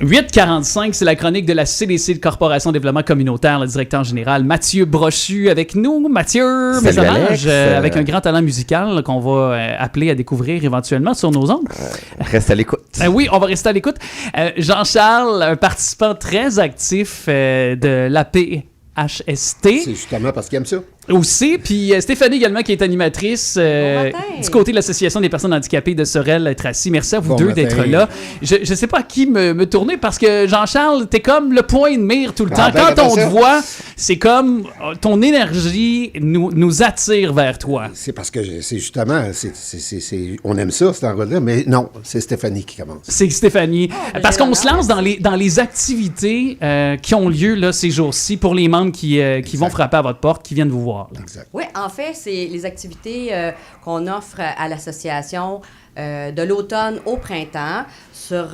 8h45, c'est la chronique de la CDC, de Corporation de développement communautaire, le directeur général Mathieu Brochu avec nous. Mathieu, mes hommages, avec un grand talent musical qu'on va appeler à découvrir éventuellement sur nos ondes. Reste à l'écoute. Oui, on va rester à l'écoute. Jean-Charles, un participant très actif de l'APHST. C'est justement parce qu'il aime ça. Aussi, puis Stéphanie également qui est animatrice du côté de l'Association des personnes handicapées de Sorel-Tracy. Merci à vous deux d'être là. Je ne sais pas à qui me tourner parce que Jean-Charles, t'es comme le point de mire tout le temps. Quand on te voit, c'est comme ton énergie nous attire vers toi. C'est parce que c'est justement, on aime ça, cet endroit-là, mais non, c'est Stéphanie qui commence. C'est Stéphanie. Parce qu'on se lance dans les activités qui ont lieu là, ces jours-ci pour les membres qui vont frapper à votre porte, qui viennent vous voir. Exact. Oui, en fait, c'est les activités qu'on offre à l'association de l'automne au printemps. Sur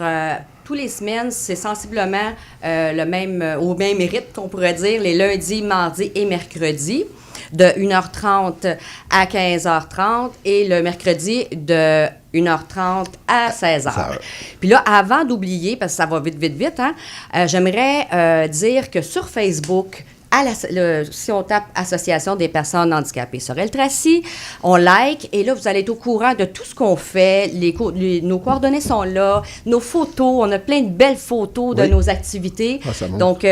tous les semaines, c'est sensiblement au même rythme qu'on pourrait dire, les lundis, mardis et mercredis, de 1h30 à 15h30 et le mercredi de 1h30 à 16h. Puis là, avant d'oublier, parce que ça va vite, hein, j'aimerais dire que sur Facebook, si on tape Association des personnes handicapées Sorel-Tracy, on like, et là, vous allez être au courant de tout ce qu'on fait. Nos coordonnées sont là, nos photos, on a plein de belles photos de nos activités. Donc,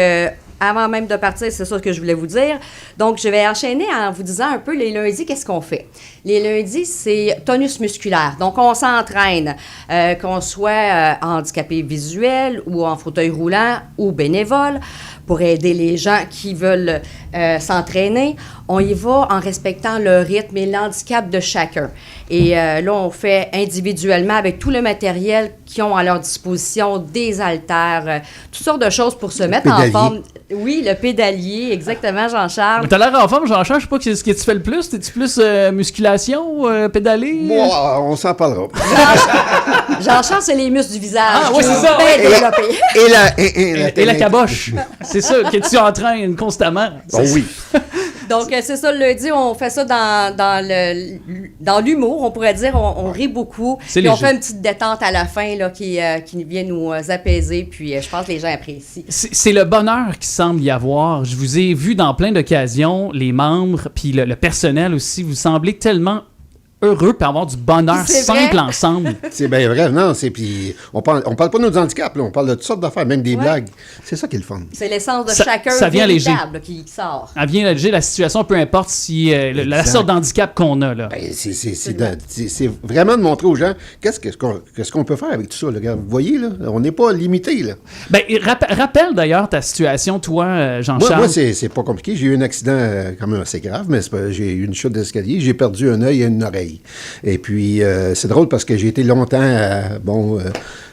avant même de partir, c'est ça que je voulais vous dire. Donc, je vais enchaîner en vous disant un peu les lundis, qu'est-ce qu'on fait? Les lundis, c'est tonus musculaire. Donc, on s'entraîne, qu'on soit handicapé visuel ou en fauteuil roulant ou bénévole, pour aider les gens qui veulent s'entraîner. On y va en respectant le rythme et l'handicap de chacun. Et là, on fait individuellement avec tout le matériel qu'ils ont à leur disposition, des haltères, toutes sortes de choses pour se mettre en forme. Oui, le pédalier, exactement, Jean-Charles. Tu as l'air en forme, Jean-Charles. Je sais pas ce que tu fais le plus. T'es-tu plus musculation, pédaler? Moi, on s'en parlera. Jean-Charles, c'est les muscles du visage. Ah oui, c'est ça. Et la caboche. C'est ça que tu entraînes constamment. Oh oui. Donc, c'est ça, le lundi, on fait ça dans l'humour, on pourrait dire, on rit beaucoup. Puis on fait une petite détente à la fin là, qui vient nous apaiser, puis je pense que les gens apprécient. C'est le bonheur qui semble y avoir. Je vous ai vu dans plein d'occasions, les membres, puis le personnel aussi, vous semblez tellement heureux puis avoir du bonheur simple ensemble. C'est bien vrai, non, puis on parle pas de nos handicaps, là, on parle de toutes sortes d'affaires, même des blagues. C'est ça qui est le fun. C'est l'essence de chacun ça vient léger. Qui sort. Ça vient léger la situation, peu importe si la sorte d'handicap qu'on a. Là. Ben, c'est vraiment de montrer aux gens qu'est-ce qu'on peut faire avec tout ça. Là. Vous voyez, là, on n'est pas limité. Là. Ben, rappelle d'ailleurs ta situation, toi, Jean-Charles. Moi, c'est pas compliqué. J'ai eu un accident quand même assez grave, mais j'ai eu une chute d'escalier. J'ai perdu un œil et une oreille. Et puis, c'est drôle parce que j'ai été longtemps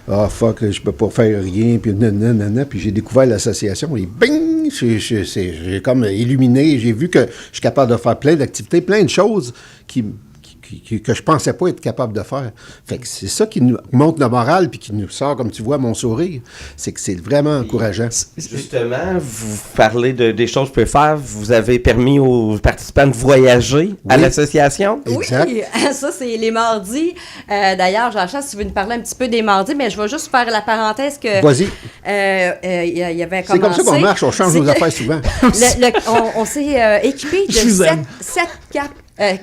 je peux pas faire rien, puis nanana, puis j'ai découvert l'association et bing, j'ai comme illuminé, j'ai vu que je suis capable de faire plein d'activités, plein de choses que je pensais pas être capable de faire. Fait que c'est ça qui nous montre le moral puis qui nous sort, comme tu vois, mon sourire. C'est que c'est vraiment encourageant. Justement, vous parlez des choses que vous pouvez faire. Vous avez permis aux participants de voyager à l'association. Exact. Oui, ça, c'est les mardis. D'ailleurs, Jean-Charles, si tu veux nous parler un petit peu des mardis, mais je vais juste faire la parenthèse que... Vas-y. Il y avait commencé... C'est comme ça qu'on marche, on change nos affaires souvent. On s'est équipé de 7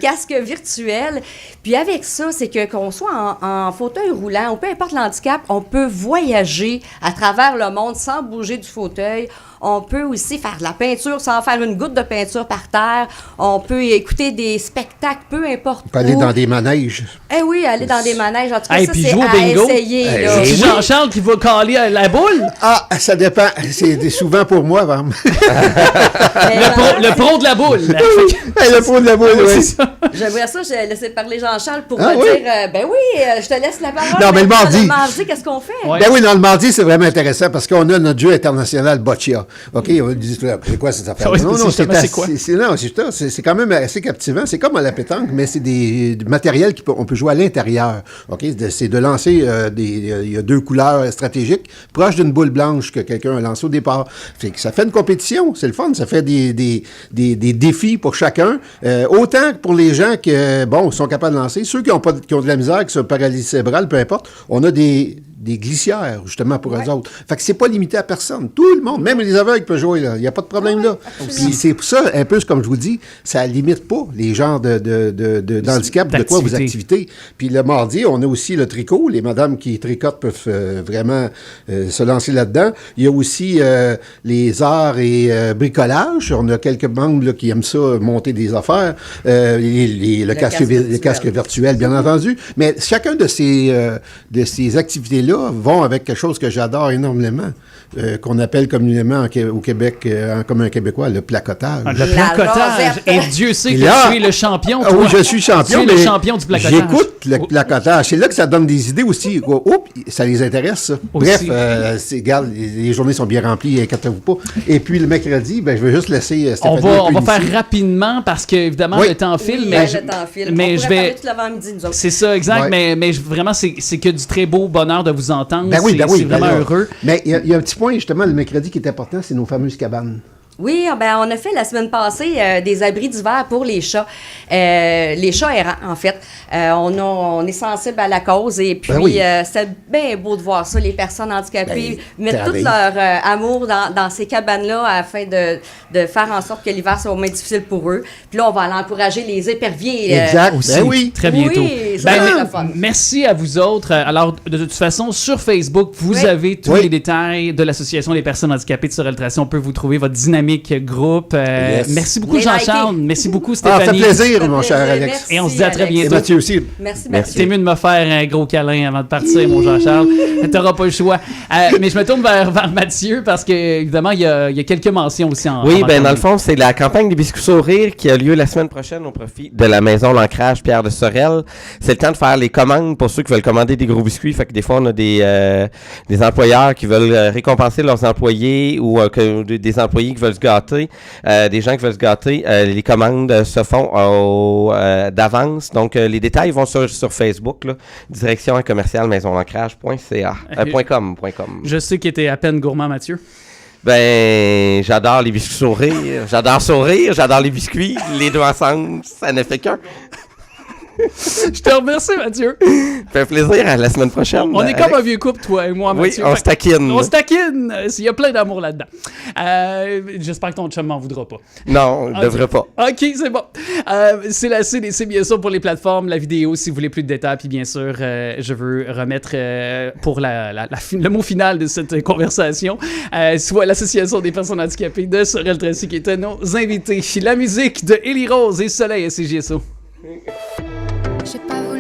casques virtuels. Puis avec ça, c'est qu'on soit en fauteuil roulant ou peu importe l'handicap, on peut voyager à travers le monde sans bouger du fauteuil. On peut aussi faire de la peinture sans faire une goutte de peinture par terre. On peut écouter des spectacles, peu importe où. On peut aller dans des manèges. Eh oui, aller dans des manèges. En tout cas, ça, puis c'est jouer au à bingo. essayer. C'est Jean-Charles qui va caler la boule? Ah, ça dépend. C'est souvent pour moi, vraiment. Le pro de la boule. Le pro de la boule, oui. J'aimerais ça, je laisser parler Jean-Charles pour Ah, me oui? dire, ben oui, je te laisse la parole. Non, mais le mardi. Le mardi, qu'est-ce qu'on fait? Ouais. Ben oui, dans le mardi, c'est vraiment intéressant parce qu'on a notre jeu international Boccia. OK, on dit, c'est quoi cette affaire? Ouais, Non, c'est quoi? C'est quand même assez captivant. C'est comme à la pétanque, mais c'est du matériel qu'on peut jouer à l'intérieur. OK, c'est de lancer il y a 2 couleurs stratégiques proches d'une boule blanche que quelqu'un a lancée au départ. Fait que ça fait une compétition, c'est le fun. Ça fait des défis pour chacun. Autant pour les gens qui sont capables de lancer, ceux qui ont de la misère, qui sont paralysés cérébrales, peu importe, on a des des glissières, justement, pour eux autres. Fait que c'est pas limité à personne. Tout le monde, même les aveugles peuvent jouer, là. Il n'y a pas de problème là. Puis c'est pour ça, un peu, comme je vous dis, ça limite pas les genres d'handicap, de quoi vos activités. Puis le mardi, on a aussi le tricot. Les madames qui tricotent peuvent vraiment se lancer là-dedans. Il y a aussi les arts et bricolage. On a quelques membres là, qui aiment ça, monter des affaires. Le casque virtuel, bien entendu. Mais chacun de ces activités-là vont avec quelque chose que j'adore énormément, qu'on appelle communément au Québec, comme un Québécois, le placotage. Le placotage. Et Dieu sait que tu es le champion, toi. Oui, je suis champion. Tu es le champion du placotage. J'écoute le placotage. C'est là que ça donne des idées aussi. Oups, ça les intéresse, ça. Aussi. Bref, regarde, les journées sont bien remplies, inquiétez-vous pas. Et puis le mercredi, je vais juste laisser Stéphanie. On va faire rapidement parce que, évidemment, le temps file. Mais on pourrait parler tout l'avant-midi, nous autres. C'est ça, exact. Ouais. Mais vraiment, c'est que du très beau bonheur de vous entendre. C'est vraiment heureux. Mais il y a un petit point, justement, le mercredi qui est important, c'est nos fameuses cabanes. Oui, on a fait la semaine passée des abris d'hiver pour les chats. Les chats errants, en fait. On est sensible à la cause et puis c'est bien beau de voir ça, les personnes handicapées mettre tout leur amour dans ces cabanes-là afin de faire en sorte que l'hiver soit moins difficile pour eux. Puis là, on va aller encourager les éperviers. Exact, aussi, oui. Très bientôt. Oui, ça merci à vous autres. Alors, de toute façon, sur Facebook, vous avez tous les détails de l'Association des personnes handicapées de Sorel Tracy. On peut vous trouver votre dynamique groupe. Merci beaucoup, Jean-Charles. Merci beaucoup, Stéphanie. Ça fait plaisir, mon cher Alex. Merci, et on se dit à très bientôt. Et Mathieu aussi. Merci. C'est mieux de me faire un gros câlin avant de partir, mon Jean-Charles. T'auras pas le choix. Mais je me tourne vers Mathieu parce que, évidemment, il y a quelques mentions aussi en Oui, dans le fond, c'est la campagne des biscuits sourires qui a lieu la semaine prochaine au profit de la maison L'Ancrage Pierre de Sorel. C'est le temps de faire les commandes pour ceux qui veulent commander des gros biscuits. Fait que des fois, on a des employeurs qui veulent récompenser leurs employés ou des employés qui veulent se gâter, des gens qui veulent se gâter. Les commandes se font d'avance. Donc, les détails vont sur Facebook, là, direction commerciale maisonlancrage.ca. .com. Je sais qu'il était à peine gourmand, Mathieu. J'adore les biscuits sourires. J'adore les biscuits. Les deux ensemble, ça ne fait qu'un. Je te remercie, Mathieu. Ça fait plaisir, à la semaine prochaine. On est comme un vieux couple, toi et moi, Mathieu. Oui, on se taquine. On se taquine. Il y a plein d'amour là-dedans. J'espère que ton chum m'en voudra pas. Non, il ne devrait pas. OK, c'est bon. C'est la CDC, bien sûr, pour les plateformes, la vidéo, si vous voulez plus de détails. Puis bien sûr, je veux remettre pour le mot final de cette conversation, soit l'Association des personnes handicapées de Sorel Tracy qui était nos invités. La musique de Élie Rose et Soleil à CJSO.